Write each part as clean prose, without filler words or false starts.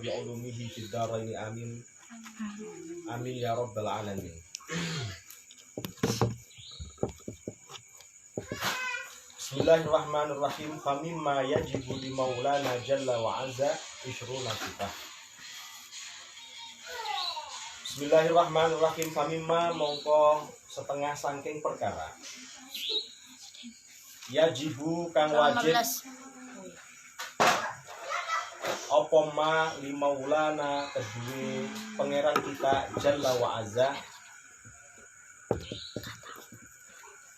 bi'ulumihi fid dharaini amin. Amin ya rabbal alamin. Bismillahirrahmanirrahim. Famimma yajibu li maulana jalla wa azza ishruna sifah. Bismillahirrahmanirrahim. Famimma mongko setengah saking perkara yajibu kang wajib apa ma li maulana kedue pangeran kita jalla wa azza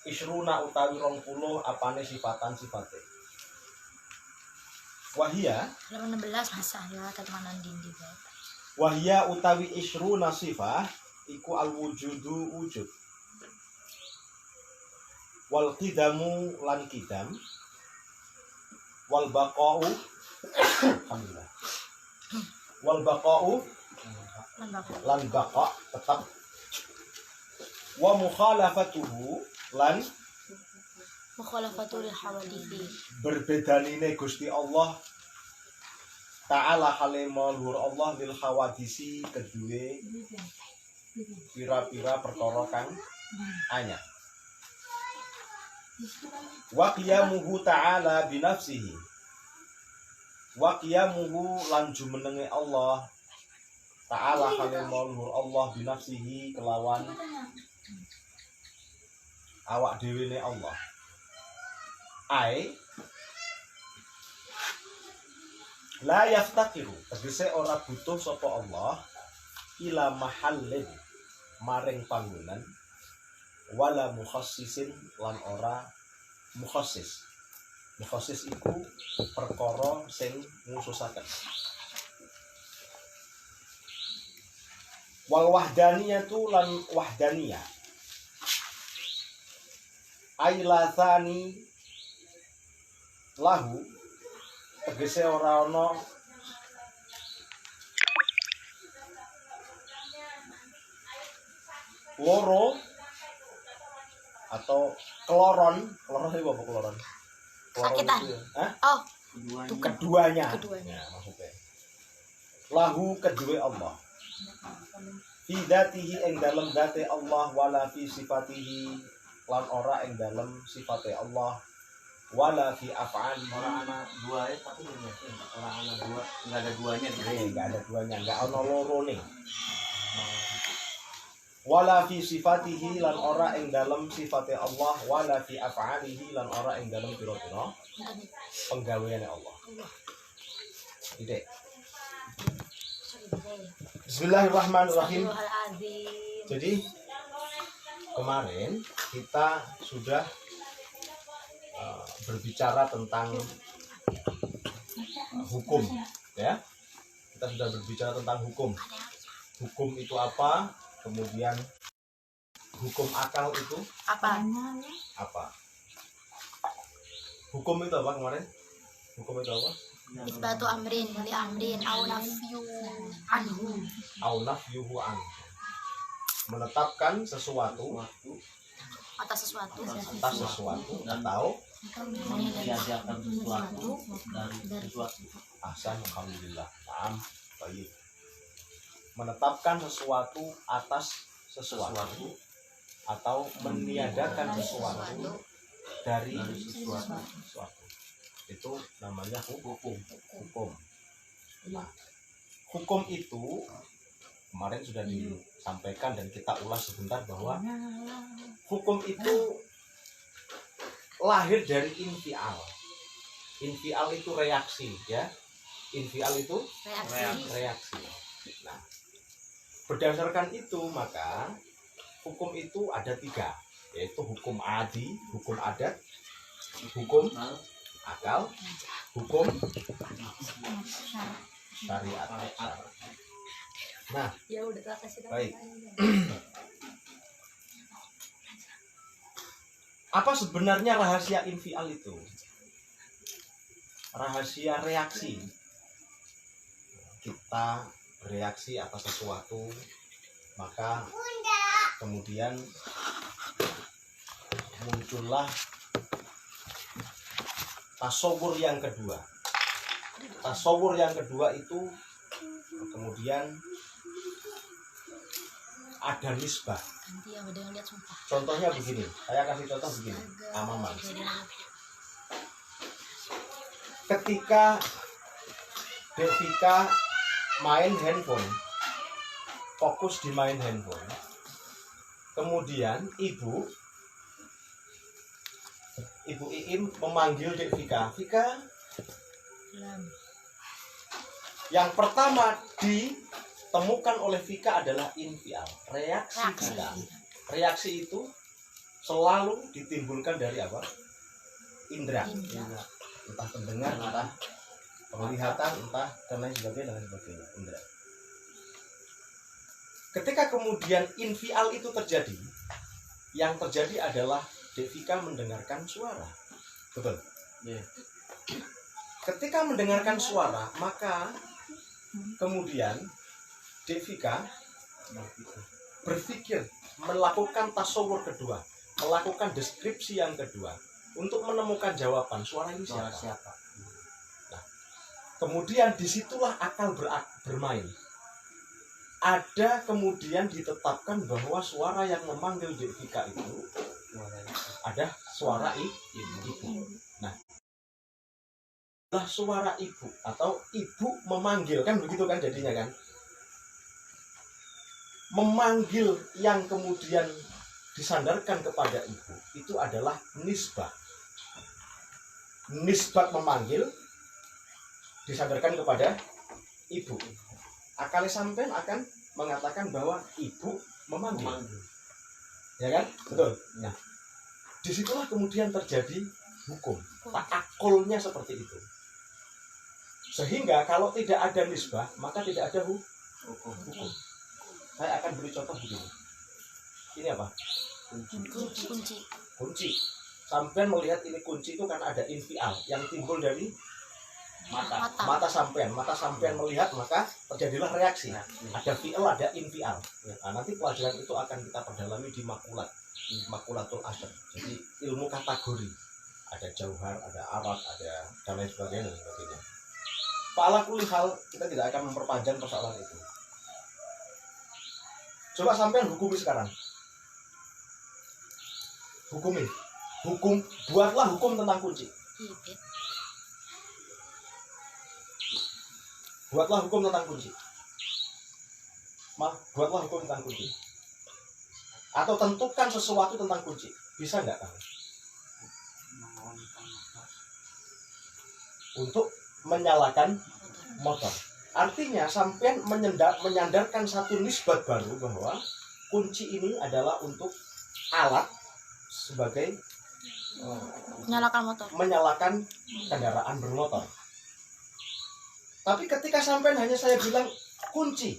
isruna utawi 20 apane sifatan-sifate. Wahia 16 masalah ketemanan dindi bae. Wahia utawi isruna sifah iku al wujudu wujud. Wal qidamu lan qidam. Wal baqa'u alhamdulillah. Wal baqa'u lan baqa' tetap. Wa mukhalafatuhu lan Mukhalafatul hawadithi. Berbedanine Gusti Allah Ta'ala halimah luhur Allah lil hawadisi kedue pira-pira perkara kang anyar. Wa qiyamuhu ta'ala binafsihi. Wa qiyamuhu lan jumenenge Allah Ta'ala halimah luhur Allah binafsihi kelawan awak dhewene Allah. La yaftakiru tegese ora butuh sapa Allah ila mahallin maring panggonan wala mukhassisin lan ora mukhassis. Mukhassis iku perkara sing ngususaken. Wal wahdaniyatu lan wahdaniyah ailathani lahu tegese ora ana loro atau kloron itu apa kloron? Sakitan. Itu, ya? Oh, keduanya. Keduanya. Ya, maksudnya. Lahu kedue Allah. Fi dzatihi ing dalem dzate Allah wala fi sifatihi lan ora ing dalem sifate Allah wala fi af'ali. Orang anak dua tapi orang anak dua nggak ada duanya Nggak ada duanya, nggak ana lorone. Wala fi sifatihi lan ora ing dalem sifate Allah wala fi af'alihi lan ora ing dalem pira-pira penggaweane Allah. Titik. Bismillahirrahmanirrahim. Jadi kemarin kita sudah berbicara tentang hukum, ya. Kita sudah berbicara tentang hukum. Hukum itu apa? Kemudian hukum akal itu apa? Hukum itu apa kemarin? Hukum itu apa? Isbatu amrin li amrin au nafyu anhu. Au nafyuhu an. Menetapkan sesuatu Atas sesuatu. atau mengiakan sesuatu dari sesuatu. ahsan alhamdulillah. Naam, baik. Menetapkan sesuatu atas sesuatu atau meniadakan sesuatu dari sesuatu. Itu namanya hukum. Nah, hukum itu kemarin sudah disampaikan dan kita ulas sebentar bahwa hukum itu lahir dari infial. Infial itu reaksi, ya. Infial itu reaksi. Nah, berdasarkan itu maka hukum itu ada 3, yaitu hukum adi, hukum adat, hukum akal, hukum syariat. Nah, baik. Apa sebenarnya rahasia infial itu? Rahasia reaksi. Kita bereaksi atas sesuatu, maka kemudian muncullah tasawur yang kedua. Tasawur yang kedua itu kemudian ada nisbah. Nanti yang ada yang lihat sumpah. Contohnya begini, saya kasih contoh begini, amaman. Ketika Devika main handphone, fokus di main handphone, kemudian ibu Iim memanggil Devika, Vika. Yang pertama ditemukan oleh Vika adalah infial, reaksi Vika. Reaksi itu selalu ditimbulkan dari apa? Indra. Entah pendengar, entah penglihatan, entah dan lain sebagainya, indra. Ketika kemudian infial itu terjadi, yang terjadi adalah Devika mendengarkan suara. Betul? Iya. Ketika mendengarkan suara, maka kemudian Devika berpikir melakukan tasawur kedua, melakukan deskripsi yang kedua untuk menemukan jawaban suara ini siapa. Nah, kemudian disitulah akal bermain. Ada kemudian ditetapkan bahwa suara yang memanggil Devika itu ada suara ibu. Nah, lah suara ibu atau ibu memanggil, kan begitu kan jadinya kan, memanggil yang kemudian disandarkan kepada ibu itu adalah nisbah. Nisbat memanggil disandarkan kepada ibu. Akal sampean akan mengatakan bahwa ibu memanggil. Ya kan? Betul. Nah, disitulah kemudian terjadi hukum. Taakulnya seperti itu. Sehingga kalau tidak ada nisbah, maka tidak ada hukum. Saya akan beri contoh begini. Ini apa? Kunci. Sampean melihat ini kunci itu kan ada infial yang timbul dari mata sampean melihat, maka terjadilah reaksi. Ada fi'il, ada infial. Nah, nanti pelajaran itu akan kita perdalami di makulatul asyr. Jadi ilmu kategori. Ada jauhar, ada arat, ada dan lain sebagainya. Fa'ala kulli hal, kita tidak akan memperpanjang persoalan itu. Coba sampean hukumi sekarang. Buatlah hukum tentang kunci. Buatlah hukum tentang kunci. Buatlah hukum tentang kunci. Atau tentukan sesuatu tentang kunci. Bisa nggak kamu? Untuk menyalakan motor. Artinya sampean menyandarkan satu nisbat baru bahwa kunci ini adalah untuk alat sebagai menyalakan kendaraan bermotor. Tapi ketika sampean hanya saya bilang kunci,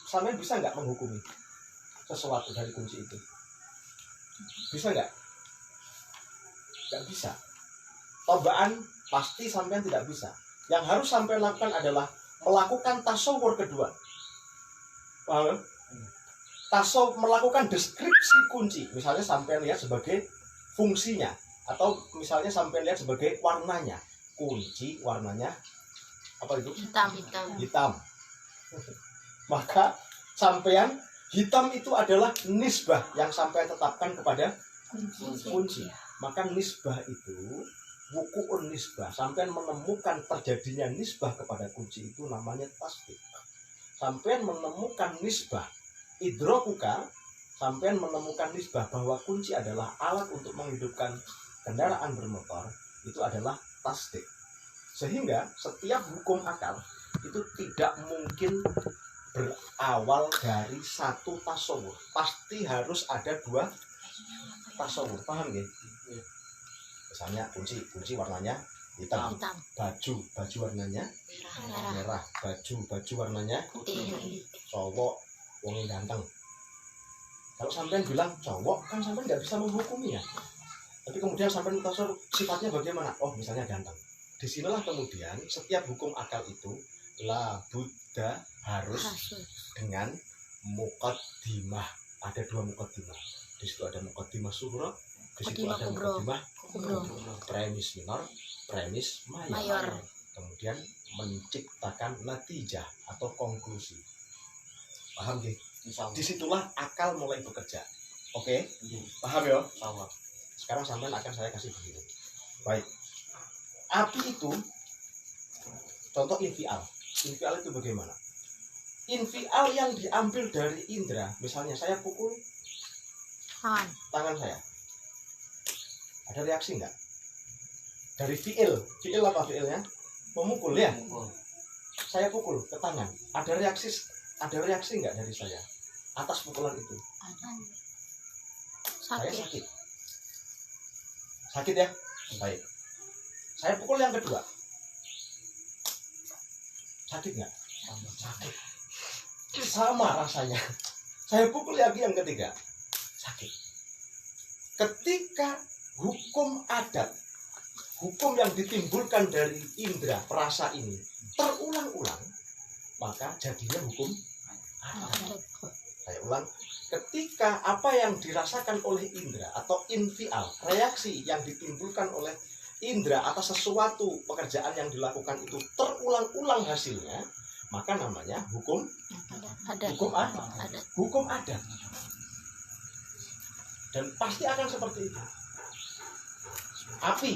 sampean bisa nggak menghukumi sesuatu dari kunci itu? Bisa nggak? Nggak bisa. Tobaan pasti sampean tidak bisa. Yang harus sampean lakukan adalah melakukan tasawur kedua. Paham? Melakukan deskripsi kunci. Misalnya sampean lihat sebagai fungsinya, atau misalnya sampean lihat sebagai warnanya. Kunci warnanya apa itu? Hitam. Maka sampean hitam itu adalah nisbah yang sampean tetapkan kepada kunci. Maka nisbah itu wuku'un nisbah. Sampean menemukan terjadinya nisbah kepada kunci itu namanya tasdik. Sampean menemukan nisbah idrokuka, sampean menemukan nisbah bahwa kunci adalah alat untuk menghidupkan kendaraan bermotor, itu adalah tasdik. Sehingga setiap hukum akal itu tidak mungkin berawal dari satu tasawur. Pasti harus ada dua tasawur. Paham nggih? Misalnya kunci warnanya hitam. Baju warnanya merah. Baju warnanya cowok, wong ganteng. Kalau sampean bilang cowok, kan sampean nggak bisa menghukuminya. Tapi kemudian sampean tasawur sifatnya bagaimana? Oh, misalnya ganteng. Disinilah kemudian setiap hukum akal itu la Buddha harus dengan muqaddimah. Ada dua muqaddimah. Di situ ada muqaddimah sughra, di situ ada muqaddimah premis minor, premis mayor. kemudian menciptakan natijah atau konklusi. Paham nggih? Insyaallah. Disitulah akal mulai bekerja. Oke, Nggih, paham ya? insyaallah. Sekarang sampean akan saya kasih begini. Baik. Api itu contoh infial. Infial itu bagaimana? Infial yang diambil dari indera, misalnya saya pukul tangan saya. Ada reaksi enggak? Dari fiil apa fiilnya? Memukul ya. Mukul. Saya pukul ke tangan. Ada reaksi enggak dari saya atas pukulan itu? Saya Sakit. sakit. Sakit ya? Baik. Saya pukul yang kedua. Sakit nggak? Sakit. Sama rasanya. Saya pukul lagi yang ketiga. Sakit. Ketika hukum adat, hukum yang ditimbulkan dari indera perasa ini terulang-ulang, maka jadinya hukum adat. Saya ulang. Ketika apa yang dirasakan oleh indera atau infial, reaksi yang ditimbulkan oleh indera atas sesuatu pekerjaan yang dilakukan itu terulang-ulang hasilnya, maka namanya hukum adat. Dan pasti akan seperti itu. Api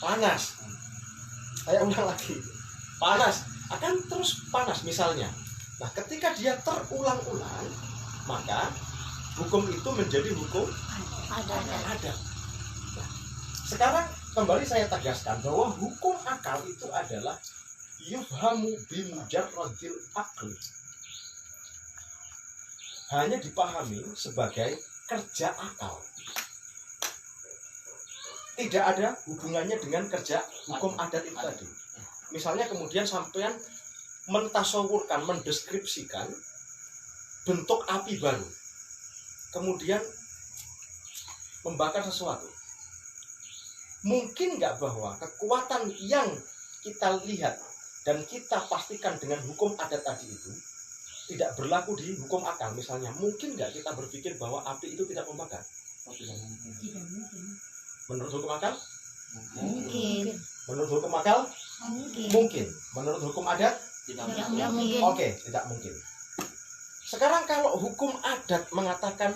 panas. Saya ulang lagi. Panas akan terus panas misalnya. Nah, ketika dia terulang-ulang, maka hukum itu menjadi hukum adat. Nah, sekarang kembali saya tegaskan bahwa hukum akal itu adalah yufhamu bimujarradil aqli. Hanya dipahami sebagai kerja akal. Tidak ada hubungannya dengan kerja hukum adat itu tadi. Misalnya kemudian sampean mentasawurkan, mendeskripsikan bentuk api baru, kemudian membakar sesuatu. Mungkin nggak bahwa kekuatan yang kita lihat dan kita pastikan dengan hukum adat tadi itu tidak berlaku di hukum akal? Misalnya, mungkin nggak kita berpikir bahwa api itu tidak membakar? Tidak mungkin. Menurut hukum akal? Mungkin. Menurut hukum akal? Mungkin. Menurut hukum adat? Tidak Tidak mungkin. mungkin. Oke, tidak mungkin. Sekarang kalau hukum adat mengatakan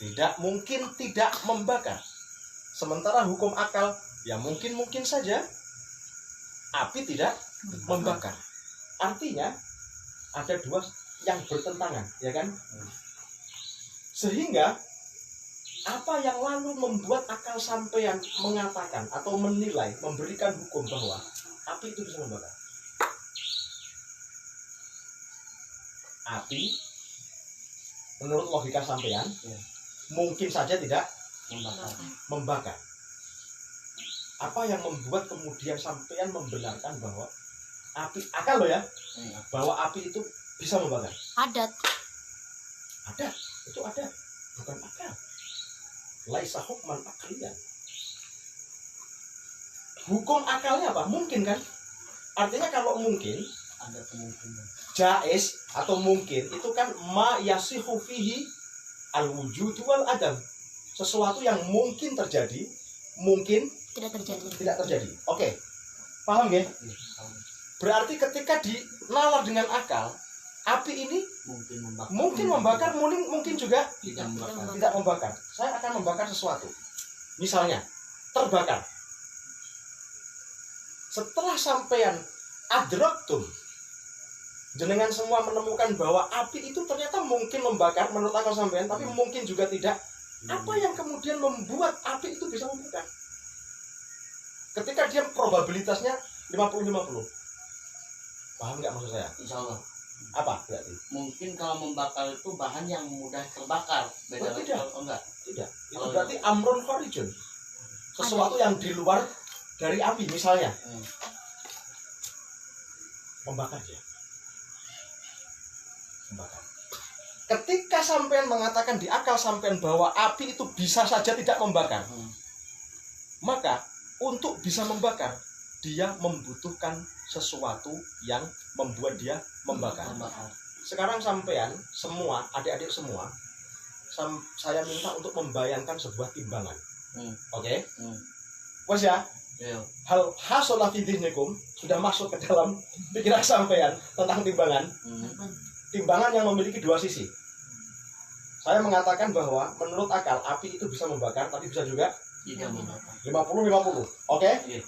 tidak mungkin tidak membakar, sementara hukum akal ya mungkin saja api tidak membakar. Artinya ada dua yang bertentangan, ya kan? Sehingga apa yang lalu membuat akal sampean mengatakan atau menilai, memberikan hukum bahwa api itu bisa membakar? Api menurut logika sampean mungkin saja tidak membakar. Apa yang membuat kemudian sampean membenarkan bahwa api, akal loh ya, bahwa api itu bisa membakar? Adat. Ada, itu ada, bukan akal. Laisa hukman akliyan. Hukum akalnya apa? Mungkin kan? Artinya kalau mungkin, Ada kemungkinan. jaiz atau mungkin itu kan ma yasihu fihi al-wujud wal adam. Sesuatu yang mungkin terjadi, mungkin Tidak terjadi. tidak terjadi. Oke. Paham ya? Berarti ketika dinalar dengan akal, api ini Mungkin membakar. mungkin juga Tidak membakar. tidak membakar. Saya akan membakar sesuatu. Misalnya, terbakar. Setelah sampean adraktum, jenengan semua menemukan bahwa api itu ternyata mungkin membakar menurut akal sampean, tapi mungkin juga tidak. Apa yang kemudian membuat api itu bisa membakar? Ketika dia probabilitasnya 50-50. Paham nggak maksud saya? Insya Allah. Apa berarti? Mungkin kalau membakar itu bahan yang mudah terbakar. Beda Oh, tidak. kalau enggak. Tidak. Itu Oh, berarti amrun kharijun. Sesuatu yang di luar dari api, misalnya. Membakar dia. Membakar. Ketika sampean mengatakan di akal sampean bahwa api itu bisa saja tidak membakar, maka untuk bisa membakar, dia membutuhkan sesuatu yang membuat dia membakar. Sekarang sampean semua, adik-adik semua, saya minta untuk membayangkan sebuah timbangan. Oke? Hmm. Wes ya, Iya. hal hasola fi dzihnikum sudah masuk ke dalam pikiran sampean tentang timbangan. Timbangan yang memiliki dua sisi. Saya mengatakan bahwa menurut akal api itu bisa membakar, tapi bisa juga Tidak membakar. 50-50. Oke? Iya.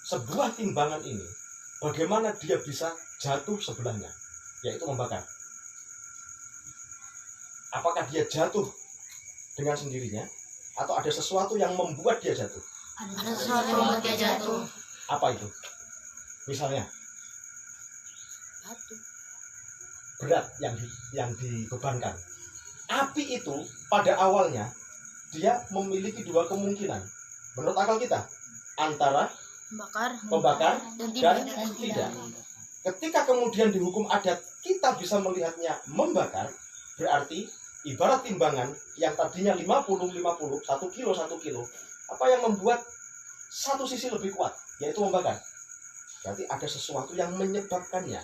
Sebuah timbangan ini, bagaimana dia bisa jatuh sebelahnya, yaitu membakar. Apakah dia jatuh dengan sendirinya, atau ada sesuatu yang membuat dia jatuh? Ada sesuatu yang membuat dia jatuh. Apa itu? Misalnya, Batu. berat yang dibebankan. Api itu pada awalnya dia memiliki dua kemungkinan menurut akal kita, antara membakar dan dan tidak. tidak. Ketika kemudian di hukum adat kita bisa melihatnya membakar, berarti ibarat timbangan yang tadinya 50-50, 1 kilo 1 kilo, apa yang membuat satu sisi lebih kuat, yaitu membakar. Berarti ada sesuatu yang menyebabkannya.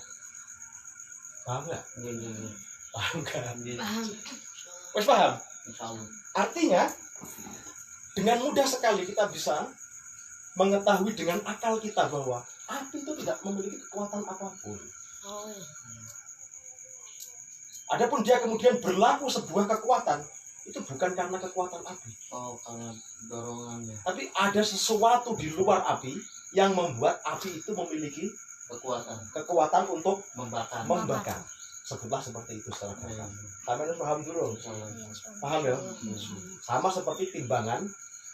Paham nggak? Iya. Paham nggak? Paham. Wes paham? Insyaallah. Artinya dengan mudah sekali kita bisa mengetahui dengan akal kita bahwa api itu tidak memiliki kekuatan apapun. Oh, iya. Adapun dia kemudian berlaku sebuah kekuatan, itu bukan karena kekuatan api, Oh, karena dorongannya, tapi ada sesuatu di luar api yang membuat api itu memiliki kekuatan untuk membakar. membakar. Sebutlah seperti itu secara Iya. gampang. Kalian harus paham dulu. Insyaallah. Paham ya? Sama seperti timbangan.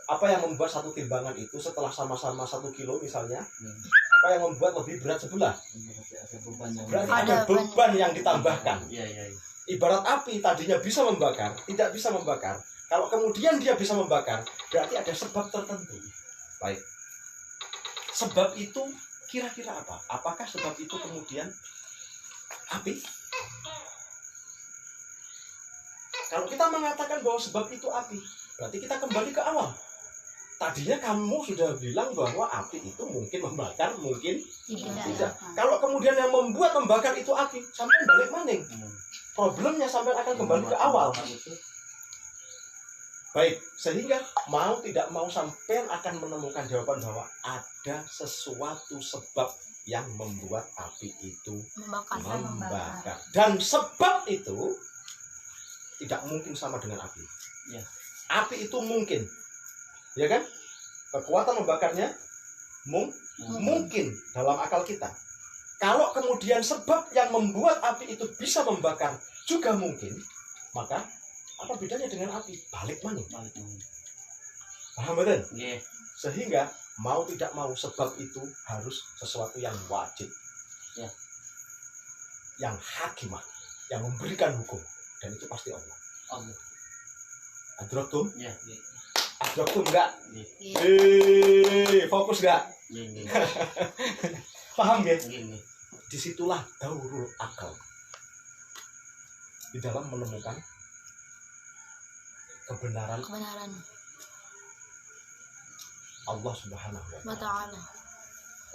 Apa yang membuat satu timbangan itu setelah sama-sama 1 kilo misalnya, apa yang membuat lebih berat sebelah? Ada beban yang Berarti Ada ada beban yang ditambahkan. Iya. Ibarat api tadinya bisa membakar, tidak bisa membakar. Kalau kemudian dia bisa membakar, berarti ada sebab tertentu. Baik. Sebab itu kira-kira apa? Apakah sebab itu kemudian api? Kalau kita mengatakan bahwa sebab itu api, berarti kita kembali ke awal. Tadinya kamu sudah bilang bahwa api itu mungkin membakar, mungkin tidak. Kalau kemudian yang membuat membakar itu api, sampai balik maning. Problemnya sampai akan kembali ke awal. Baik, sehingga mau tidak mau sampean akan menemukan jawaban bahwa ada sesuatu sebab yang membuat api itu membakar. Dan sebab itu tidak mungkin sama dengan api. Ya. Api itu mungkin, ya kan? Kekuatan membakarnya mungkin dalam akal kita. Kalau kemudian sebab yang membuat api itu bisa membakar juga mungkin, maka apa bedanya dengan api? Balik maning. Paham betul? Iya. Sehingga mau tidak mau sebab itu harus sesuatu yang wajib, Ya. yang hakimah, yang memberikan hukum, dan itu pasti Allah. Allah. Adrotum? Iya. Adrotum enggak? Iya. Fokus enggak? Iya. Paham ya? Iya. Disitulah daurul akal di dalam menemukan kebenaran Allah Subhanahu wa Ta'ala,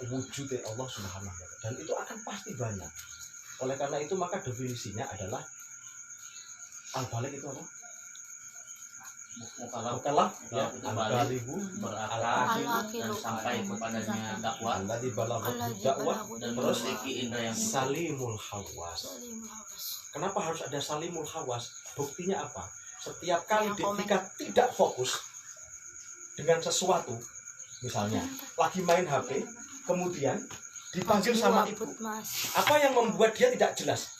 wujudnya Allah Subhanahu wa Ta'ala, dan itu akan pasti banyak. Oleh karena itu maka definisinya adalah al-balik itu apa? Mukallaf ya, al-baligu berakal al-akil dan sampai kepadanya dakwah alladzi balagha dakwah, dan terus memiliki indera yang salimul hawas. Kenapa harus ada salimul hawas? Buktinya apa? Setiap kali ketika tidak fokus dengan sesuatu, misalnya lagi main HP, kemudian dipanggil sama ibu, apa yang membuat dia tidak jelas?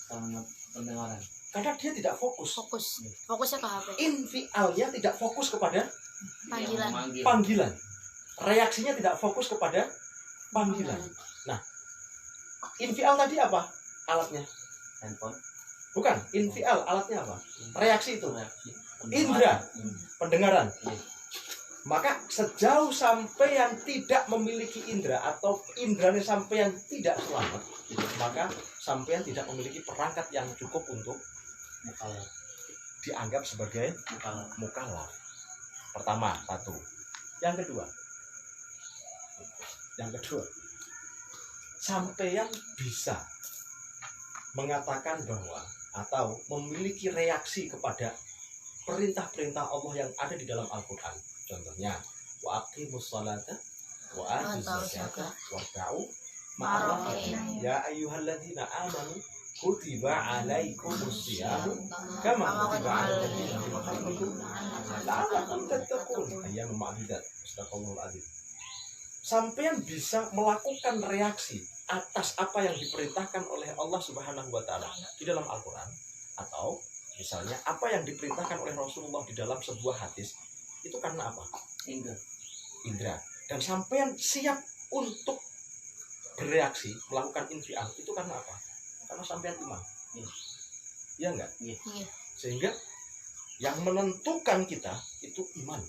sama pendengaran. Karena dia tidak fokus. Fokusnya ke HP. Infialnya tidak fokus kepada Memanggil. panggilan. Reaksinya tidak fokus kepada panggilan. Nah, infial tadi apa? Alatnya. Handphone. Bukan, infial alatnya apa? Reaksi itu. Reaksi. Indra. Pendengaran. Iya. Maka sejauh sampeyan tidak memiliki indra atau indranya sampeyan tidak selamat, maka sampeyan tidak memiliki perangkat yang cukup untuk Mukallaf. dianggap sebagai mukallaf. Pertama, satu. Yang kedua, sampeyan bisa mengatakan bahwa atau memiliki reaksi kepada perintah-perintah Allah yang ada di dalam Al-Quran. Contohnya, wa aqimus salata wa atuz zakata warka'u ma'ar raki'in. Ya ayyuhalladzina amanu kutiba alaikumus syiyamu kama kutiba alal ladzina min qablikum la'allakum tattaqun. Ayyamun ma'dudat. Astagfirullahal adzim. Sampean bisa melakukan reaksi atas apa yang diperintahkan oleh Allah Subhanahu wa taala di dalam Al-Qur'an, atau misalnya apa yang diperintahkan oleh Rasulullah di dalam sebuah hadis, itu karena apa? Indra. Dan sampean siap untuk bereaksi, melakukan infial, itu karena apa? Karena sampean iman. Iya enggak? Iya. Sehingga yang menentukan kita itu iman.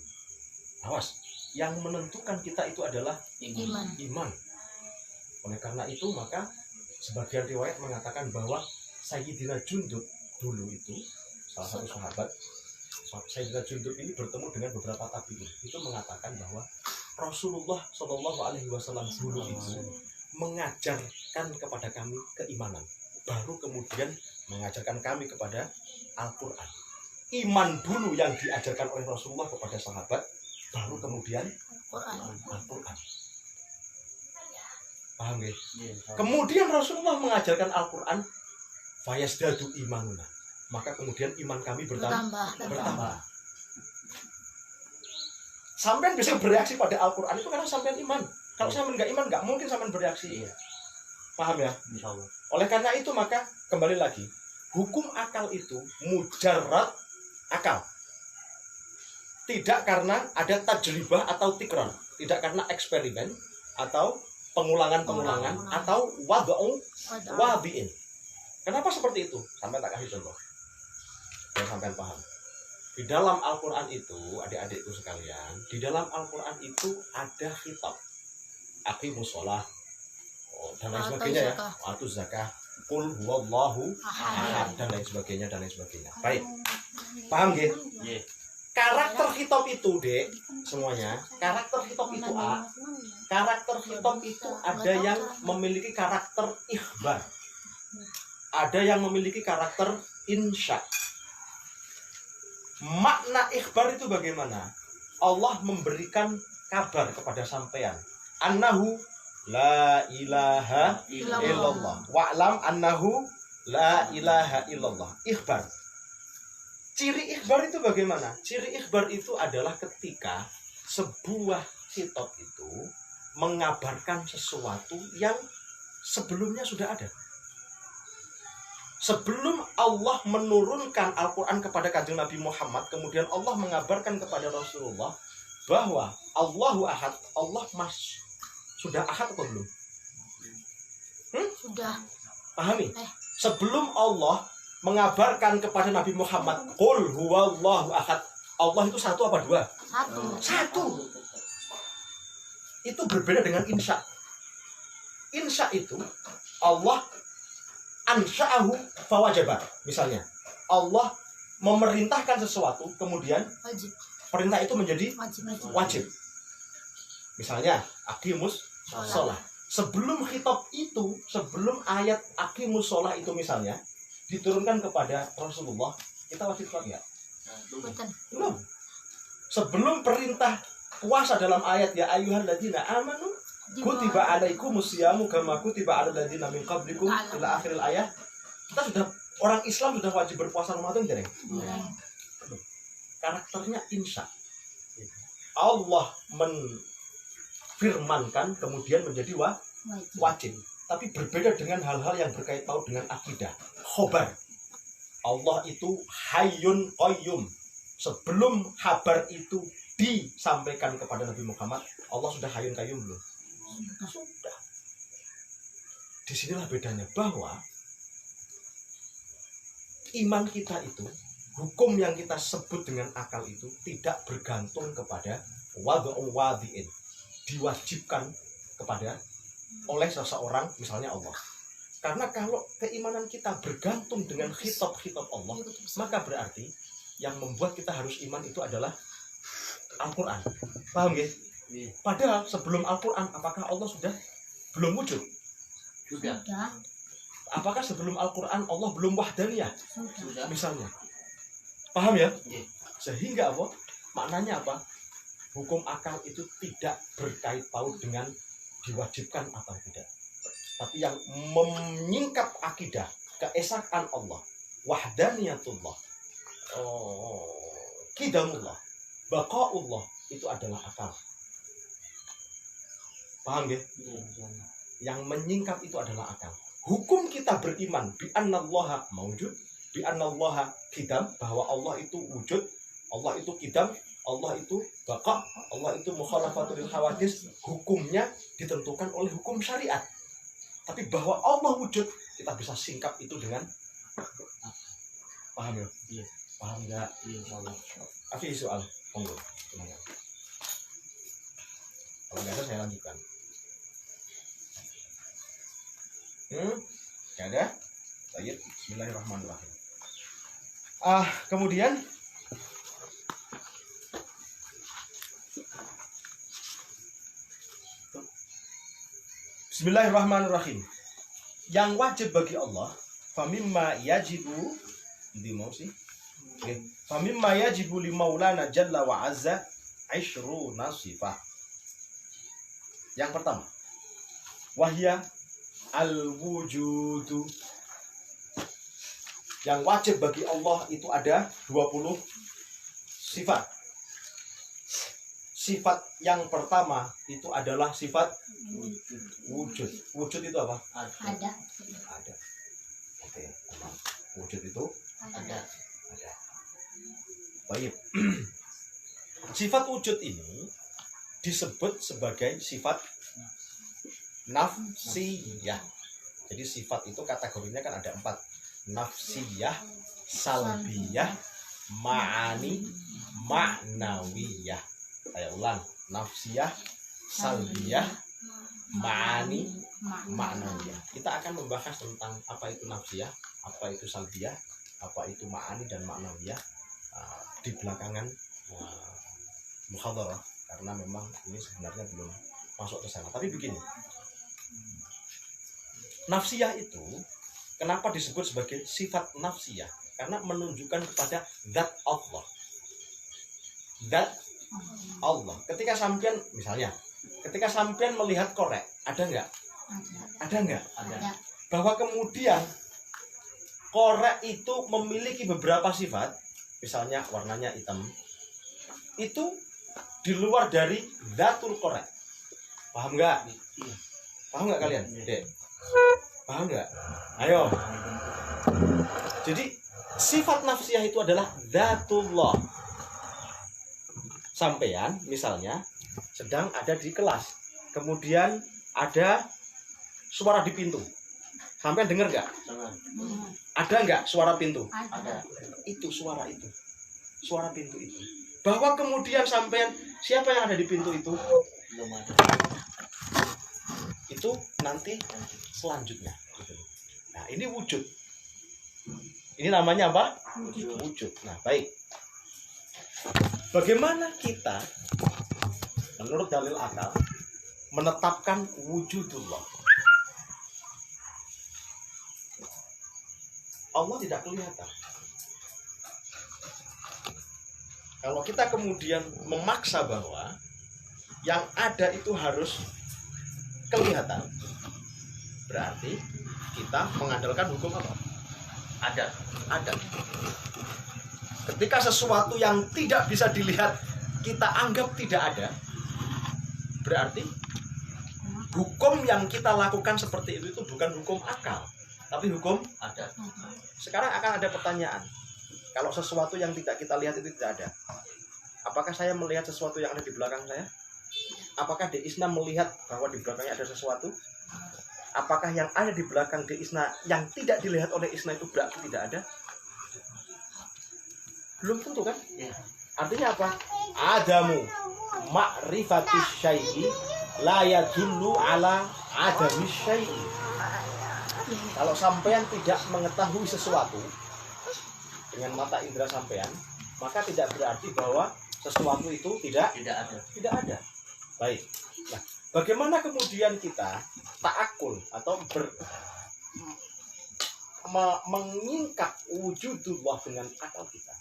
Awas, yang menentukan kita itu adalah iman. Oleh karena itu maka sebagian riwayat mengatakan bahwa Sayyidina Jundub dulu itu salah satu sahabat, Sayyidina Jundub ini bertemu dengan beberapa tabi'in. Itu mengatakan bahwa Rasulullah Shallallahu Alaihi Wasallam dulu itu mengajarkan kepada kami keimanan, baru kemudian mengajarkan kami kepada Al-Quran. Iman dulu yang diajarkan oleh Rasulullah kepada sahabat, baru kemudian Al-Quran. Paham ya? Kemudian Rasulullah mengajarkan Al-Quran, fayasdadu imanuna, maka kemudian iman kami bertambah. Sampean bisa bereaksi pada Al-Quran itu karena sampean iman. Kalau sampean nggak iman, nggak mungkin sampean bereaksi. Paham ya? Insyaallah. Oleh karena itu maka kembali lagi, hukum akal itu mujarrad akal. Tidak karena ada tajribah atau tikran, tidak karena eksperimen atau pengulangan atau wad'u wabi'in. Kenapa seperti itu? Sampai tak kasih contoh biar sampean paham. Di dalam Al-Quran itu, adik-adikku sekalian, di dalam Al-Quran itu ada khitab, aqimus shalah, dan lain sebagainya ya, atuz zakah, qul huwallahu ahad, dan lain sebagainya. Baik, paham nggih? Karakter khitab itu, Dek, semuanya, karakter khitab itu karakter khitab itu ada yang memiliki karakter ikhbar, ada yang memiliki karakter insya. Makna ikhbar itu bagaimana? Allah memberikan kabar kepada sampean, annahu la ilaha illallah, wa'lam annahu la ilaha illallah. Ikhbar. Ciri ikhbar itu bagaimana? Ciri ikhbar itu adalah ketika sebuah khitab itu mengabarkan sesuatu yang sebelumnya sudah ada. Sebelum Allah menurunkan Al-Quran kepada Kanjeng Nabi Muhammad, kemudian Allah mengabarkan kepada Rasulullah bahwa Allahu Ahad, Allah sudah ahad atau belum? Sudah. Pahami? Sebelum Allah mengabarkan kepada Nabi Muhammad, qul huwallahu ahad, Allah itu satu apa dua? Satu. Itu berbeda dengan insya. Insya itu Allah ansha'ahu fawajabat. Misalnya, Allah memerintahkan sesuatu, kemudian perintah itu menjadi wajib. Misalnya, aqimus sholah. Sebelum khitab itu, sebelum ayat aqimus sholah itu misalnya diturunkan kepada Rasulullah, kita wajib sholat nggak? Belum. Sebelum perintah puasa dalam ayat ya ayyuhalladzina amanu kutiba alaikumus syiyamu kama kutiba alal ladzina min qablikum ila akhiril ayat, kita sudah, orang Islam sudah wajib berpuasa Ramadan jarang? Karakternya insya. Allah menfirmankan kemudian menjadi wajib. Tapi berbeda dengan hal-hal yang berkait paut dengan akidah. Khobar. Allah itu hayyun qayyum. Sebelum kabar itu disampaikan kepada Nabi Muhammad, Allah sudah hayyun qayyum belum? Sudah. Disinilah bedanya, bahwa iman kita itu, hukum yang kita sebut dengan akal itu tidak bergantung kepada wad'u wadi'in, diwajibkan kepada oleh seseorang, misalnya Allah. Karena kalau keimanan kita bergantung dengan khitab-khitab Allah, maka berarti yang membuat kita harus iman itu adalah Al-Quran. Paham nggih? Padahal sebelum Al-Quran, apakah Allah sudah belum wujud? Sudah. Apakah sebelum Al-Quran Allah belum wahdaniyah? Sudah. Misalnya. Paham ya? Sehingga apa? Maknanya apa? Hukum akal itu tidak berkait paut dengan diwajibkan atau tidak. Tapi yang menyingkap akidah, keesaan Allah, wahdaniyatullah, qidamullah, baqaullah, itu adalah akal. Paham ya? Yang menyingkap itu adalah akal. Hukum kita beriman bi annallaha maujud, bi annallaha qidam, bahwa Allah itu wujud, Allah itu qidam, Allah itu baqa, Allah itu mukhalafatul hawadis, hukumnya ditentukan oleh hukum syariat. Tapi bahwa Allah wujud, kita bisa singkap itu dengan paham ya? Iya. Paham enggak? Iya, insyaallah. Afi soal, monggo. Silakan. Kalau enggak ada saya lanjutkan. Enggak ada? Baik, bismillahirrahmanirrahim. Kemudian bismillahirrahmanirrahim. Yang wajib bagi Allah, famimma yajibu di mau sih? Oke. Famimma yajibu li maulana jalla wa azza 20 sifah. Yang pertama, wahya al-wujudu. Yang wajib bagi Allah itu ada 20 sifat. Sifat yang pertama itu adalah sifat wujud. Wujud itu apa? Ada. Ada. Oke, wujud itu Ada. ada. Baik. Sifat wujud ini disebut sebagai sifat nafsiyah. Jadi sifat itu kategorinya kan ada 4. Nafsiyah, salbiyah, ma'ani, ma'nawiyah. Saya ulang, nafsiyah, salbiyah, ma'ani, ma'nawiyah. Kita akan membahas tentang apa itu nafsiyah, apa itu salbiyah, apa itu ma'ani dan ma'nawiyah di belakangan muhadarah, karena memang ini sebenarnya belum masuk ke sana. Tapi begini, nafsiyah itu kenapa disebut sebagai sifat nafsiyah? Karena menunjukkan kepada zat Allah. Zat Allah. Ketika sampean misalnya, ketika sampean melihat korek, ada nggak? Ada nggak? Ada. Bahwa kemudian korek itu memiliki beberapa sifat, misalnya warnanya hitam, itu di luar dari zatul korek. Paham nggak? Iya. Paham nggak kalian? Dek? Paham nggak? Ayo. Jadi sifat nafsiyah itu adalah zatullah. Sampean misalnya sedang ada di kelas, kemudian ada suara di pintu. Sampean dengar nggak? Jangan. Ada nggak suara pintu? Ada. Itu suara itu. Suara pintu itu. Bahwa kemudian sampean, siapa yang ada di pintu itu? Belum ada. Itu nanti selanjutnya. Nah, ini wujud. Ini namanya apa? Wujud. Nah, baik. Bagaimana kita menurut dalil akal menetapkan wujudullah? Allah tidak kelihatan. Kalau kita kemudian memaksa bahwa yang ada itu harus kelihatan, berarti kita mengandalkan hukum apa? Ada. Ketika sesuatu yang tidak bisa dilihat kita anggap tidak ada, berarti hukum yang kita lakukan seperti itu bukan hukum akal, tapi hukum Ada. Sekarang akan ada pertanyaan. Kalau sesuatu yang tidak kita lihat itu tidak ada, apakah saya melihat sesuatu yang ada di belakang saya? Apakah Deisna melihat bahwa di belakangnya ada sesuatu? Apakah yang ada di belakang Deisna yang tidak dilihat oleh Isna itu berarti tidak ada? Belum tentu kan? Ya. Artinya apa? Adamu ma'rifatis syai'i la yadullu ala adamis syai'i. Kalau sampean tidak mengetahui sesuatu dengan mata indera sampean, maka tidak berarti bahwa sesuatu itu tidak ada. Baik. Nah, bagaimana kemudian kita ta'akul atau menyingkap wujudullah dengan akal kita?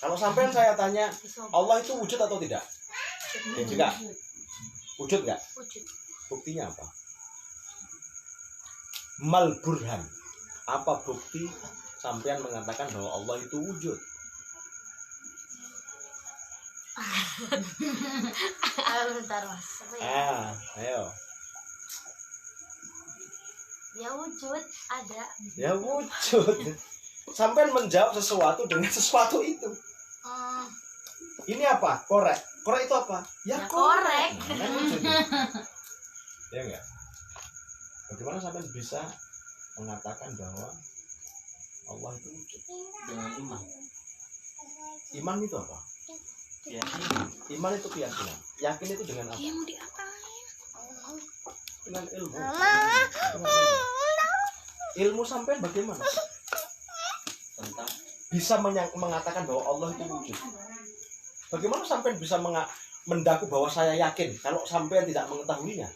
Kalau sampean saya tanya, Allah itu wujud atau tidak? Ya juga. Wujud nggak? Wujud. Buktinya apa? Mal burhan. Apa bukti sampean mengatakan bahwa Allah itu wujud? Bentar mas. Apa ya? Ayo. Ya wujud ada. Ya wujud. Sampean menjawab sesuatu dengan sesuatu itu. Ini apa? Korek. Korek itu apa? Ya korek. Nah, wujud. Ya enggak? Bagaimana sampean bisa mengatakan bahwa Allah itu wujud? Dengan iman. Iman itu apa? Keyakinan. Iman itu keyakinan. Yakin itu dengan apa? Dia mau diapain? Dengan ilmu. Dengan ilmu sampean bagaimana? Tentang Bisa mengatakan bahwa Allah itu wujud. Bagaimana sampean bisa mendaku bahwa saya yakin kalau sampean tidak mengetahuinya?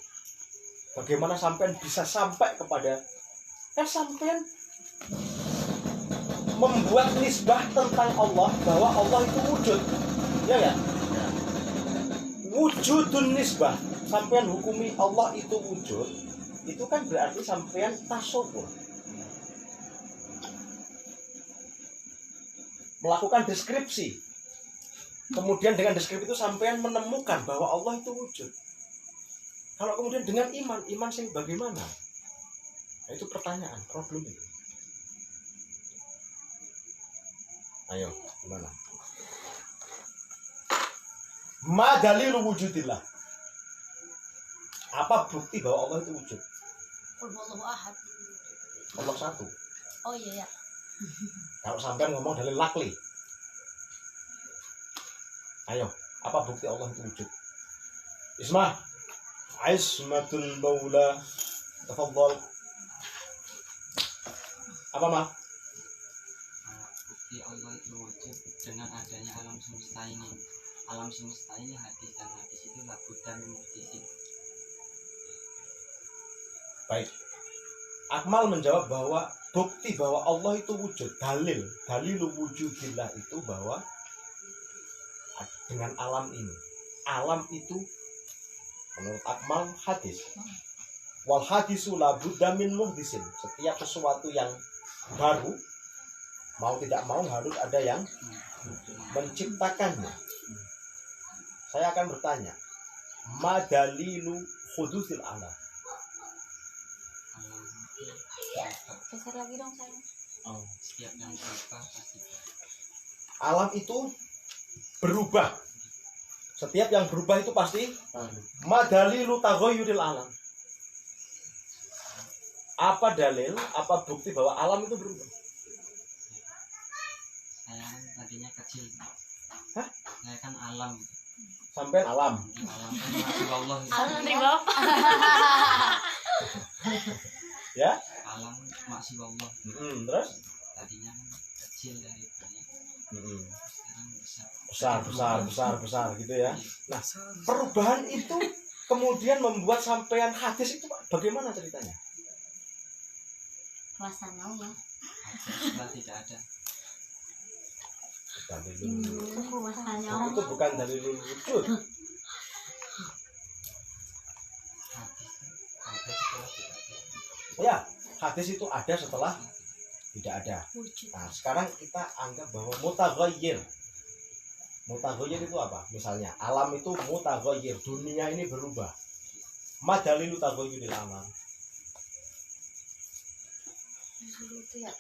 Bagaimana sampean bisa sampai kepada sampean membuat nisbah tentang Allah bahwa Allah itu wujud, ya nggak? Wujudun nisbah, sampean hukumi Allah itu wujud, itu kan berarti sampean tasawwur, melakukan deskripsi. Kemudian dengan deskripsi itu sampean menemukan bahwa Allah itu wujud. Kalau kemudian dengan iman sing bagaimana? Nah, itu pertanyaan, problem itu. Ayo, gimana? Ma dalilu wujudillah. Apa bukti bahwa Allah itu wujud? Qul huwallahu ahad. Allah satu. Oh iya ya. Kalau sampai ngomong dalil lakli. Ayo, apa bukti Allah itu wujud? Isma, Ismatul Maula, tafadhol. Apa mah? Bukti Allah itu wujud dengan adanya alam semesta ini. Alam semesta ini hadis, dan hadis itu labudan muhdisin. Baik. Akmal menjawab bahwa bukti bahwa Allah itu wujud, dalilu wujudillah itu bahwa dengan alam ini. Alam itu menurut Akmal hadis. Wal hadisu la budda min muhdisin. Setiap sesuatu yang baru mau tidak mau harus ada yang menciptakannya. Saya akan bertanya, ma dalilu hudusil alam? Alam itu Geser lagi dong sayang. setiap yang berubah pasti Alam itu berubah. Setiap yang berubah itu pasti ma dalilu taghayyuril alam. Apa dalil, apa bukti bahwa alam itu berubah? saya kan tadinya kecil. Hah? Saya kan alam. Sampai alam. Alam kan masih Allah. Alam dari bapak. Ya? Alam masih Allah. Terus? Tadinya kan kecil dari bayi. Sekarang Besar gitu ya. Nah, perubahan itu kemudian membuat sampean hadis itu bagaimana ceritanya? Rasanya ya. Setelah tidak ada. Suku masanya. Itu bukan dari wujud. Hadis setelah tidak ada. Ya, hadis itu ada setelah tidak ada. Wujud. Nah, sekarang kita anggap bahwa mutaghayyir. Mutaghayyir itu apa? Misalnya, alam itu mutaghayyir, dunia ini berubah. Ma dalilu taghayyuril alam? Itu ya.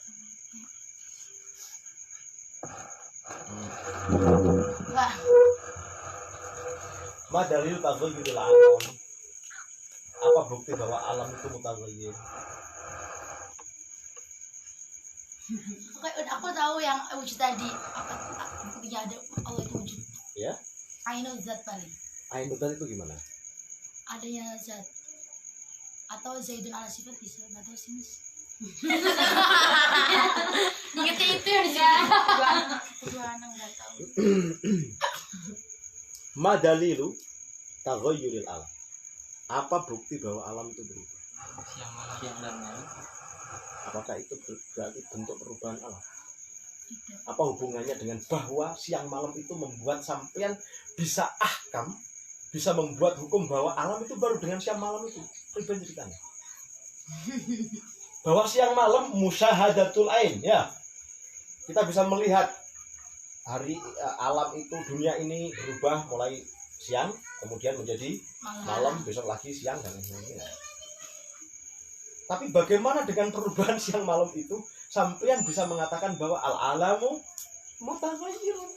Wah, Ma dalilu taghayyuril alam? Apa bukti bahwa alam itu mutaghayyir? oke, aku tahu yang wujud tadi. Apa buktinya ada Allah itu wujud? Ya? Ainul zat paling. Ainul zat itu gimana? Adanya zat. Atau Zaidun ala sifat bisa, nggak tahu sih Mas. Ingatnya itu ya di sini. Kedua anak nggak tahu. Ma dalilu taghayyuril alam? Apa bukti bahwa alam itu berubah? Siang malam dan malam. Apakah itu berarti bentuk perubahan alam? Apa hubungannya dengan bahwa siang malam itu membuat sampean bisa ahkam, bisa membuat hukum bahwa alam itu baru dengan siang malam itu? Pribadi ceritanya. Bahwa siang malam musyahadatul ain, ya. Kita bisa melihat alam itu, dunia ini berubah mulai siang, kemudian menjadi malam, besok lagi siang dan lain-lain. Tapi bagaimana dengan perubahan siang malam itu sampean bisa mengatakan bahwa al-alamu mutaghayyirun?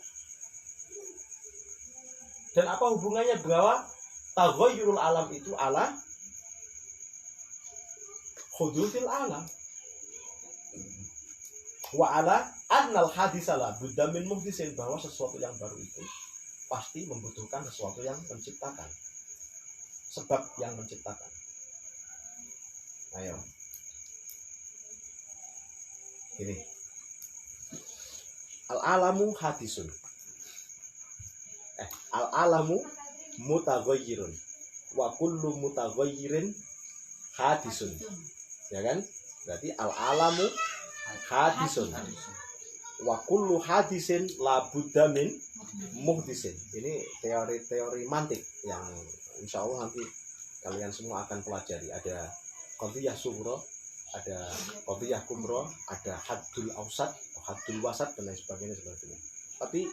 Dan apa hubungannya bahwa taghayyurul alam itu ala hudusil alam? Wa ala annal hadisala budda min muhdisin, bahwa sesuatu yang baru itu pasti membutuhkan sesuatu yang menciptakan, sebab yang menciptakan. Ayo, ini al-alamu hadisun, al-alamu mutaghayyirun, wa kullu mutaghayyirin hadisun, ya kan? Berarti al-alamu hadisun, wa kullu hadisin la budda min muhdisin. Ini teori-teori mantik yang insya Allah nanti kalian semua akan pelajari. Ada qadhiyah sughra, ada qadhiyah kubra, ada haddul awsat, haddul wasat dan lain sebagainya. Tapi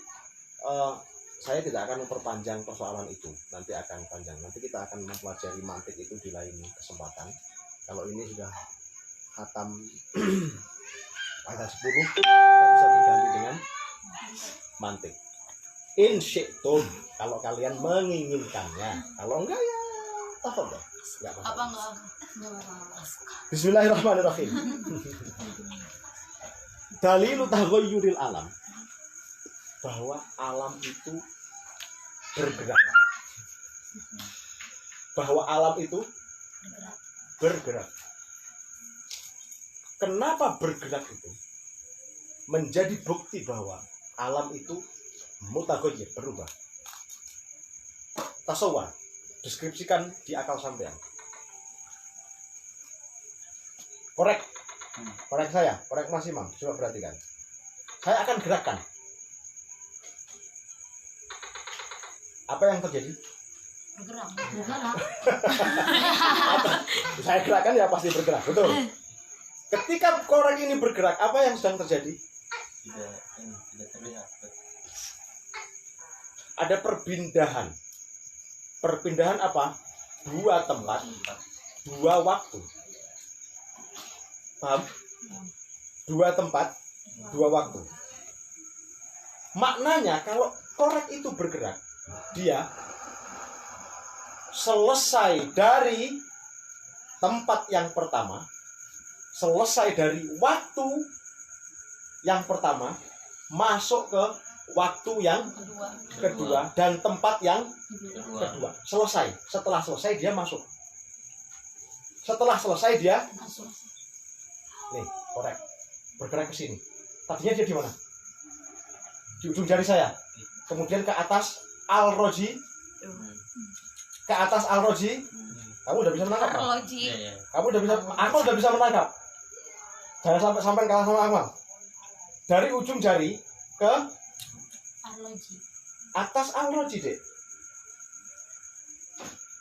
saya tidak akan memperpanjang persoalan itu, nanti akan panjang. Nanti kita akan mempelajari mantik itu di lain kesempatan. Kalau ini sudah khatam ayat 10, kita bisa berganti dengan mantik. In syi'tum, kalau kalian menginginkannya. Kalau enggak ya tafadhol. Enggak apa-apa. Bismillahirrahmanirrahim. Dalilu taghayyuril alam, bahwa alam itu bergerak. Bahwa alam itu bergerak. Kenapa bergerak itu menjadi bukti bahwa alam itu mutaghayyir, berubah? Tasawwur, deskripsikan di akal sampean. Korek saya, korek Mas Imam, coba perhatikan. Saya akan gerakkan. Apa yang terjadi? Bergerak. Saya gerakkan ya pasti bergerak, betul. Ketika korek ini bergerak, apa yang sedang terjadi? Tidak terlihat. Ada perpindahan. Perpindahan apa? Dua tempat, dua waktu. Paham? Dua tempat, dua waktu. Maknanya kalau korek itu bergerak, dia selesai dari tempat yang pertama, selesai dari waktu yang pertama, masuk ke waktu yang kedua dan tempat yang kedua. Selesai. Setelah selesai dia masuk. Setelah selesai dia Masuk. nih, korek bergerak ke sini. Tadinya dia di mana? Di ujung jari saya. Kemudian ke atas al-roji. Ke atas al-roji. Kamu udah bisa menangkap kan? Logi. Kamu udah bisa, aku udah bisa menangkap. Jangan sampai kalah sama Akmal. Dari ujung jari ke Logi. atas al-roji, Dek.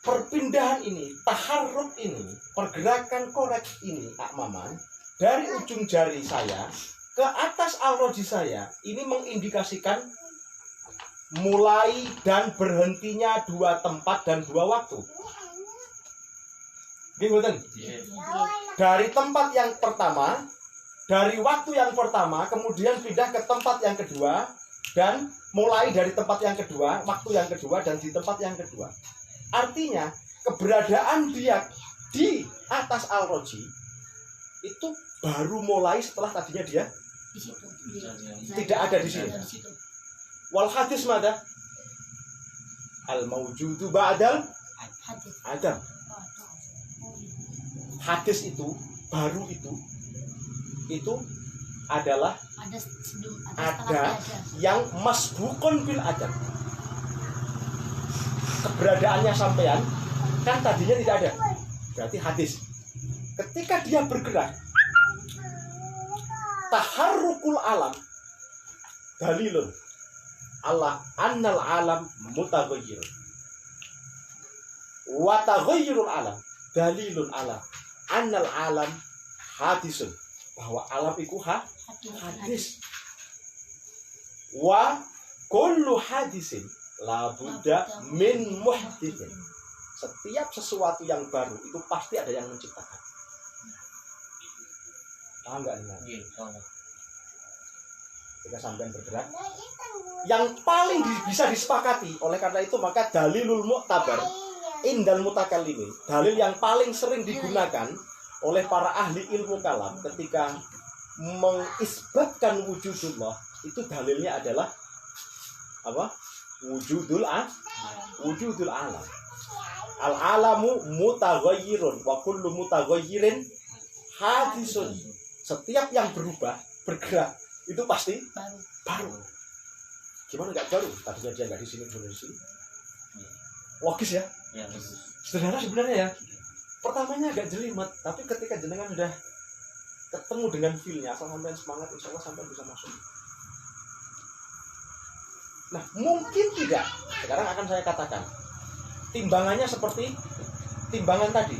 Perpindahan ini, taharruk ini, pergerakan korek ini, Akmaman, dari ujung jari saya ke atas al-roji saya, ini mengindikasikan mulai dan berhentinya dua tempat dan dua waktu. Gimana? Dari tempat yang pertama, dari waktu yang pertama, kemudian pindah ke tempat yang kedua, dan mulai dari tempat yang kedua, waktu yang kedua, dan di tempat yang kedua. Artinya, keberadaan dia di atas al-roji itu baru mulai setelah tadinya dia Di situ. tidak ada di sini. Di situ. Wal hadis mada? Al-mawjudu ba'dal Hadis. adam. Hadis itu, baru itu adalah Ada sebelum ada yang masbukun bil adam. Keberadaannya sampean kan tadinya tidak ada. Berarti hadis. Ketika dia bergerak, taharrukul alam, dalilun Allah annal alam mutaghayyir. Wa taghayyurul alam dalilun ala annal alam hadisun, bahwa alam itu hadis. Wa kullu hadisin la budda min muhditsin. Setiap sesuatu yang baru itu pasti ada yang menciptakan. Paham nggak ini? Ketika sampean bergerak, yang paling bisa disepakati, oleh karena itu maka dalilul mu'tabar indal mutakallimin, dalil yang paling sering digunakan oleh para ahli ilmu kalam ketika mengisbatkan wujudullah, itu dalilnya adalah apa? Wujudul alam. Al-alamu mutaghayyirun wa kullu mutaghayyirin hadisun. Setiap yang berubah, bergerak, itu pasti baru. Gimana nggak baru? Tadinya dia nggak di sini, kemudian di sini. Logis ya? Sederhana sebenarnya ya. Pertamanya agak jelimet, tapi ketika jenengan sudah ketemu dengan feel-nya, asal sampean semangat, insya Allah sampean bisa masuk. Nah, mungkin tidak. Sekarang akan saya katakan. Timbangannya seperti timbangan tadi.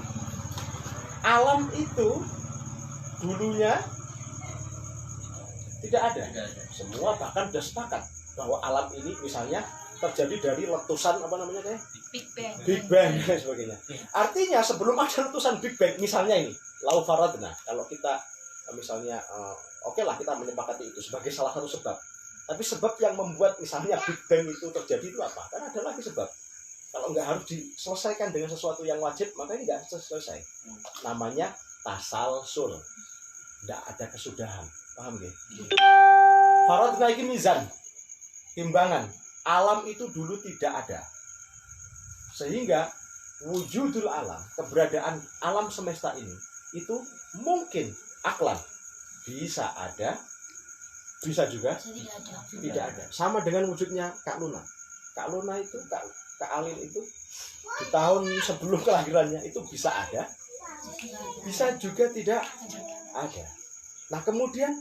Alam itu dulunya tidak ada. Semua bahkan sudah sepakat bahwa alam ini misalnya terjadi dari letusan apa namanya kayak Big Bang dan sebagainya. Artinya sebelum ada letusan Big Bang, misalnya ini lau faradna, kalau kita misalnya oke lah kita menyepakati itu sebagai salah satu sebab. Tapi sebab yang membuat misalnya Big Bang itu terjadi itu apa? Kan ada lagi sebab. Kalau nggak harus diselesaikan dengan sesuatu yang wajib, maka ini nggak selesai. Namanya tasalsul. Nggak ada kesudahan. Paham nggak? Faradna iki mizan. Timbangan. Alam itu dulu tidak ada. Sehingga wujudul alam, keberadaan alam semesta ini, itu mungkin aklan. Bisa ada, bisa juga tidak ada. Sama dengan wujudnya Kak Luna. Kak Luna itu, Kak Alin itu di tahun sebelum kelahirannya itu bisa ada, bisa juga tidak ada. Nah kemudian,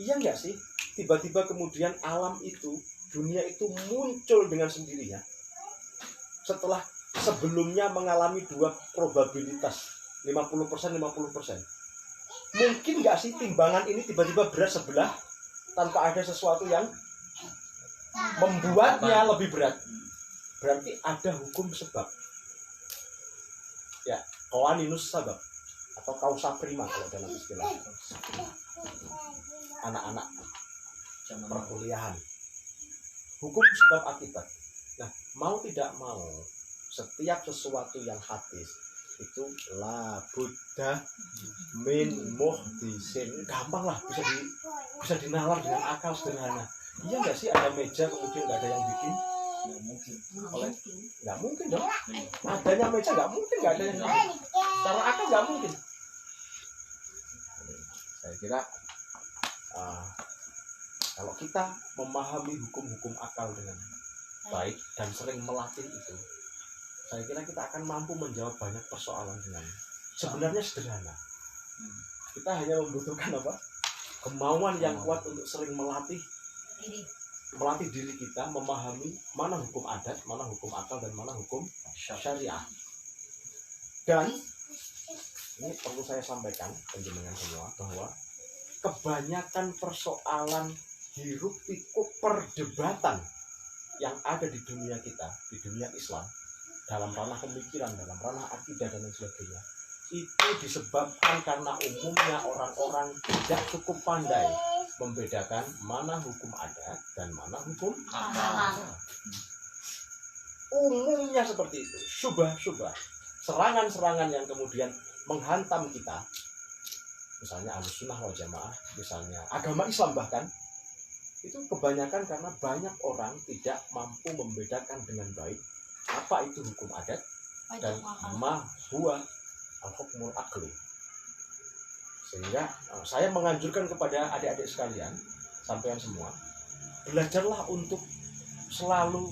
iya nggak sih? Tiba-tiba kemudian alam itu, dunia itu muncul dengan sendirinya. Setelah sebelumnya mengalami dua probabilitas, 50%, 50%. Mungkin nggak sih timbangan ini tiba-tiba berat sebelah tanpa ada sesuatu yang membuatnya lebih berat? Berarti ada hukum sebab. Ya, qawaninus sabab atau kausa prima kalau dalam istilah anak-anak perkuliahan. Hukum sebab akibat. Nah, mau tidak mau, setiap sesuatu yang hadis itu la budda min muhdisin. Gampang lah, bisa dinalar dengan akal sederhana. Iya nggak sih ada meja kemudian nggak ada yang bikin? Nggak mungkin dong. Adanya meja nggak mungkin nggak ada yang bikin. Secara akal nggak mungkin. Saya kira kalau kita memahami hukum-hukum akal dengan baik dan sering melatih itu, saya kira kita akan mampu menjawab banyak persoalan dengan sebenarnya sederhana. Kita hanya membutuhkan apa? Kemauan yang kuat untuk sering melatih diri kita memahami mana hukum adat, mana hukum akal, dan mana hukum syariah. Dan ini perlu saya sampaikan penjenengan semua bahwa kebanyakan persoalan hiruk pikuk perdebatan yang ada di dunia kita, di dunia Islam, dalam ranah pemikiran, dalam ranah akidah dan lain sebagainya, itu disebabkan karena umumnya orang-orang tidak cukup pandai membedakan mana hukum adat dan mana hukum akal. Umumnya seperti itu, syubah-syubah, serangan-serangan yang kemudian menghantam kita, misalnya Ahlussunnah wal Jamaah, misalnya agama Islam bahkan, itu kebanyakan karena banyak orang tidak mampu membedakan dengan baik apa itu hukum adat dan ma huwa al-hukmul aqli. Sehingga saya menganjurkan kepada adik-adik sekalian, sampean semua, belajarlah untuk selalu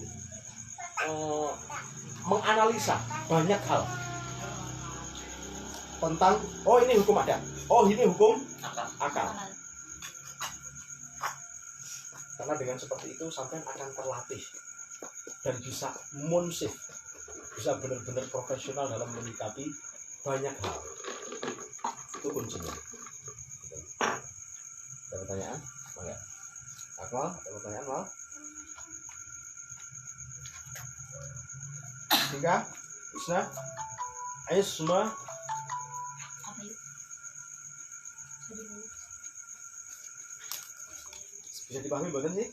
menganalisa banyak hal tentang oh ini hukum adat, oh ini hukum akal. Karena dengan seperti itu sampai akan terlatih dan bisa munsif, bisa benar-benar profesional dalam menyikapi banyak hal. Itu kuncinya. Ada pertanyaan? Enggak. Akmal, ada pertanyaan Mal? Tika, Isna, ayo semua. Apa yuk? Bisa dipahami bukan sih?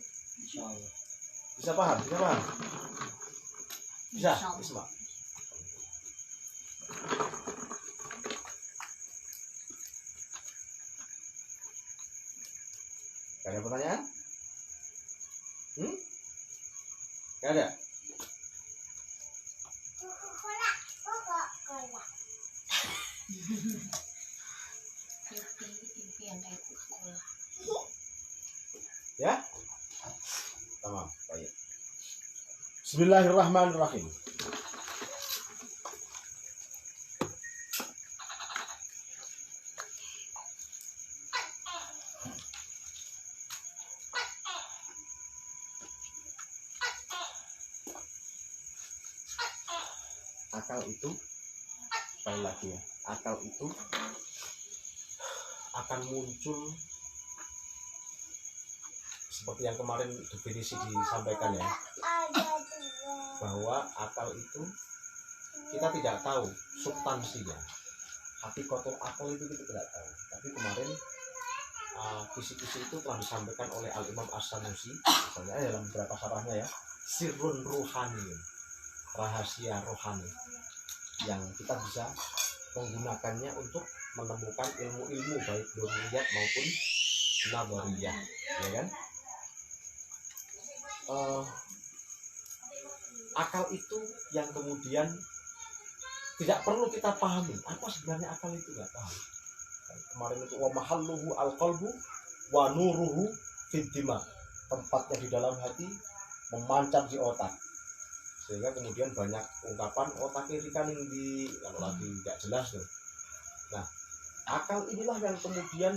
Insyaallah. Bisa paham? Bisa paham? Bisa, Insyaallah. Isma. Gak ada pertanyaan? Gak ada? Mimpi yang kayak Coca-Cola. Ya? Tamam, baik. Bismillahirrahmanirrahim. Akal itu, sekali lagi ya, akal itu akan muncul seperti yang kemarin definisi disampaikan ya, bahwa akal itu kita tidak tahu substansinya, hakikatul akal itu kita tidak tahu. Tapi kemarin kisi-kisi itu telah disampaikan oleh Al-Imam As-Sanusi misalnya dalam beberapa syarahnya ya, sirrun ruhani, rahasia rohani yang kita bisa menggunakannya untuk menemukan ilmu-ilmu baik dzurriyat maupun nadariyah, ya kan? Akal itu yang kemudian tidak perlu kita pahami apa sebenarnya akal itu, nggak paham. Kemarin itu wa mahalluhu al-qalbu wa nuruhu fid dimag, tempatnya di dalam hati, memancar di otak, sehingga kemudian banyak ungkapan otak kiri kanan di kalau lagi nggak jelas tuh. Nah, akal inilah yang kemudian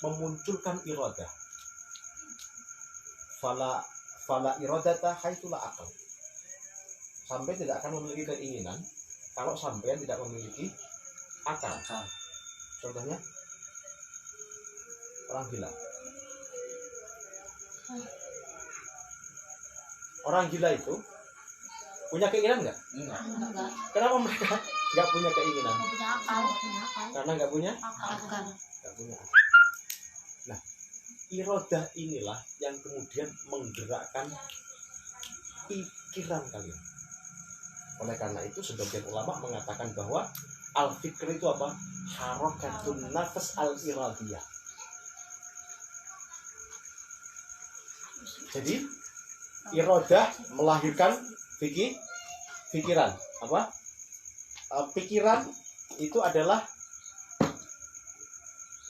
memunculkan iradah. Fala iradata haitsulah akal. Sampai tidak akan memiliki keinginan kalau sampai tidak memiliki akal. Contohnya orang gila. Orang gila itu punya keinginan nggak? Enggak. Enggak. Kenapa mereka nggak punya keinginan? Nggak punya akal. Punya akal. Karena nggak punya Akal. nggak punya akal. Nah, irodah inilah yang kemudian menggerakkan pikiran kalian. Oleh karena itu sebagian ulama mengatakan bahwa al-fikr itu apa? Harakatun nafas al-iradiyah. Jadi iradah melahirkan pikiran. Apa? Pikiran itu adalah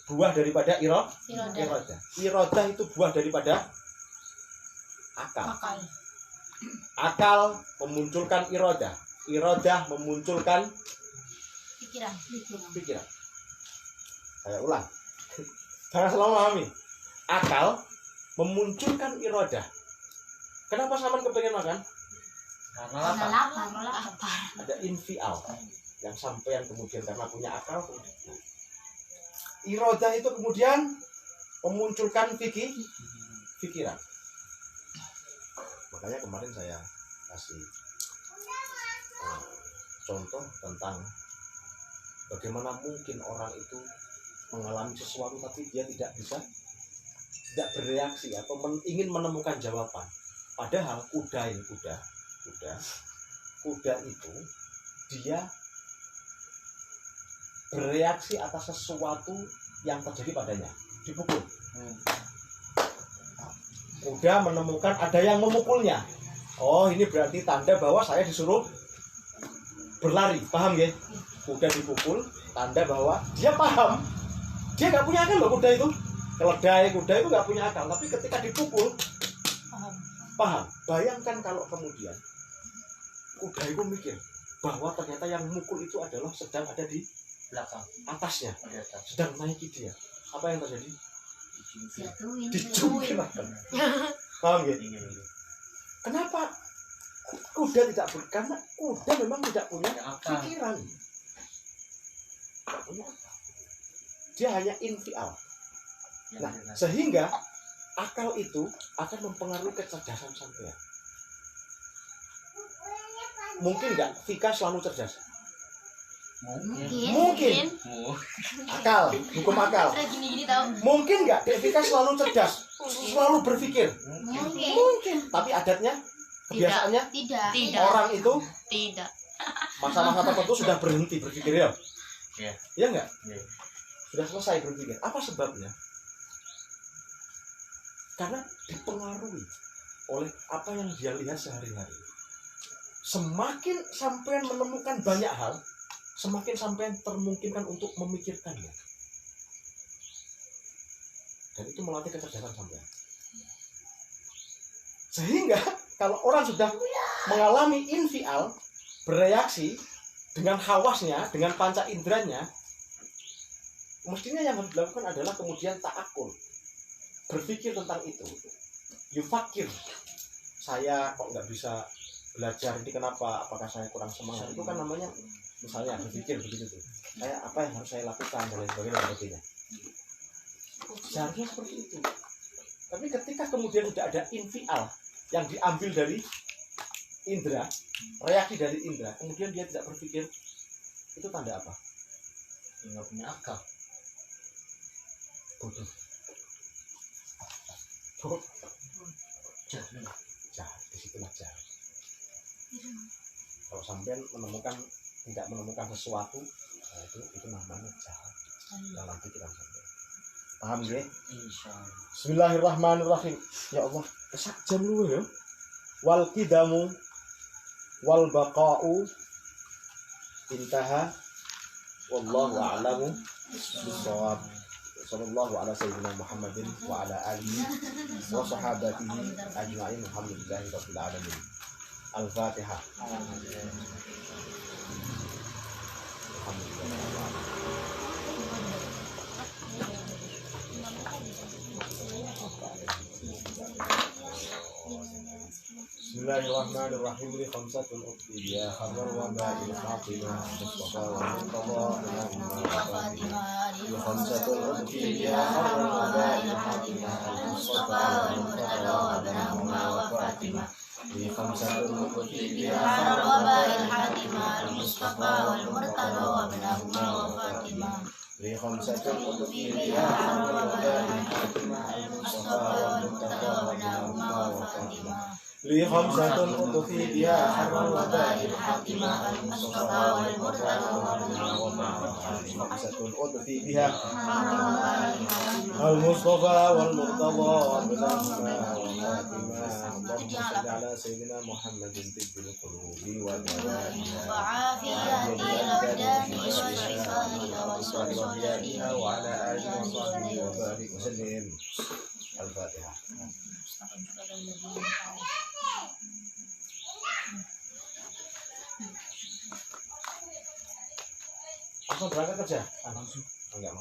buah daripada iradah. Iradah itu buah daripada akal. Akal. Akal memunculkan iradah. Iradah memunculkan pikiran. Saya ulang. Jangan salah memahami. Akal memunculkan iradah. Kenapa sampean kepengen makan? Karena Lapar. Ada infial yang sampai yang kemudian karena punya akal kemudian. Nah, iradah itu kemudian memunculkan pikiran. Makanya kemarin saya kasih contoh tentang bagaimana mungkin orang itu mengalami sesuatu tapi dia tidak bereaksi atau ingin menemukan jawaban. Padahal kuda itu dia bereaksi atas sesuatu yang terjadi padanya, dipukul. Kuda menemukan ada yang memukulnya. Oh, ini berarti tanda bahwa saya disuruh berlari. Paham ya? Kuda dipukul, tanda bahwa dia paham. Dia nggak punya akal loh kuda itu. Keledai kuda itu nggak punya akal, tapi ketika dipukul paham. Bayangkan kalau kemudian kuda itu mikir bahwa ternyata yang mukul itu adalah sedang ada di belakang atasnya, di atas. sedang naiki dia. Apa yang terjadi? Jatuhin. Dicungkil. Paham ya? Iya. Kenapa kuda tidak punya? Karena kuda memang tidak punya Akal. pikiran. Tidak punya akal. Dia hanya infial. Nah, sehingga akal itu akan mempengaruhi kecerdasan sampean. Mungkin nggak Vika selalu cerdas? Mungkin. Akal, hukum akal. Saya gini-gini tahu. Mungkin nggak Dek Vika selalu cerdas? Selalu berpikir? Mungkin. Mungkin. Tapi adatnya, kebiasaannya, Tidak. orang itu Tidak. masa-masa tertentu sudah berhenti berpikir ya? Iya. Iya nggak? Iya. Sudah selesai berpikir. Apa sebabnya? Karena dipengaruhi oleh apa yang dia lihat sehari-hari. Semakin sampean menemukan banyak hal, semakin sampean termungkinkan untuk memikirkannya. Dan itu melatih kecerdasan sampean. Sehingga kalau orang sudah mengalami infial, bereaksi dengan hawasnya, dengan panca inderanya, mestinya yang harus dilakukan adalah kemudian ta'akul, berpikir tentang itu. Yufakir, saya kok nggak bisa belajar ini, kenapa? Apakah saya kurang semangat? Itu kan namanya misalnya berpikir begitu tuh. Saya apa yang harus saya lakukan dan lain sebagainya. Seharusnya seperti itu. Tapi ketika kemudian tidak ada infial yang diambil dari indera, reaksi dari indera, kemudian dia tidak berpikir, itu tanda apa? Nggak punya akal. Bodoh. Jahat, disitulah jahat. Kalau sampean tidak menemukan sesuatu, nah itu namanya jahat dalam pikiran sampean. Paham ya? Insyaallah. Bismillahirrahmanirrahim. Ya Allah, sak jam lu ya. Wal qidamu wal baqa'u intaha wallahu a'lamu bissawab. Sallallahu ala sayyidina Muhammadin wa ala alihi wa sahabatihi ajma'in. Alhamdulillahi rabbil alamin. Al-Fatihah. Alhamdulillah. Bismillahirrahmanirrahim. Li khamsatul uqti ya khabar wa ba'il khatimah Mustafa wa Mustafa li khamsatul uqti ya khabar wa ba'il khatimah Mustafa wa Mustafa li khamsatul uqti ya khabar wa ba'il khatimah Mustafa wa Fatimah li khamsatul uqti ya khabar wa ba'il khatimah Mustafa wa Fatimah li khamsatul utufi biha harral waba'il hatimah al-mustafa wal murtada li khamsatul utufi biha al-mustafa wal murtada wa bilahuma wa fatimah. Allahumma salli ala sayyidina Muhammadin tibbil qulubi wa dawaiha wa afiyatiha wa shifaiha wa sallallahu wa ala alihi wa sahbihi wa barik wa sallim. Al-Fatihah. Langsung berangkat kerja? Langsung. Enggak.